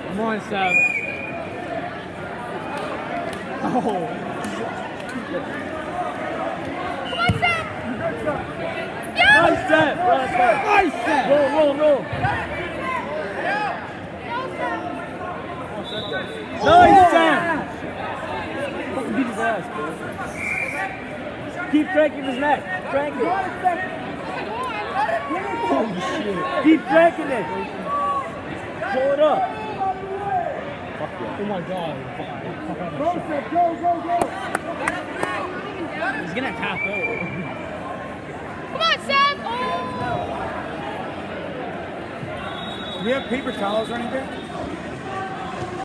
Come on, Seb. Oh. Come on, Seb. Yeah. Nice set. Nice set. Roll. Nice set. Fucking beat his ass, bro. Keep cranking his neck. Crank it. Holy shit. Keep cranking it. Pull it up. Fuck yeah. Oh my god. Go. He's gonna tap out. Come on, Sam! Do we have paper towels or anything?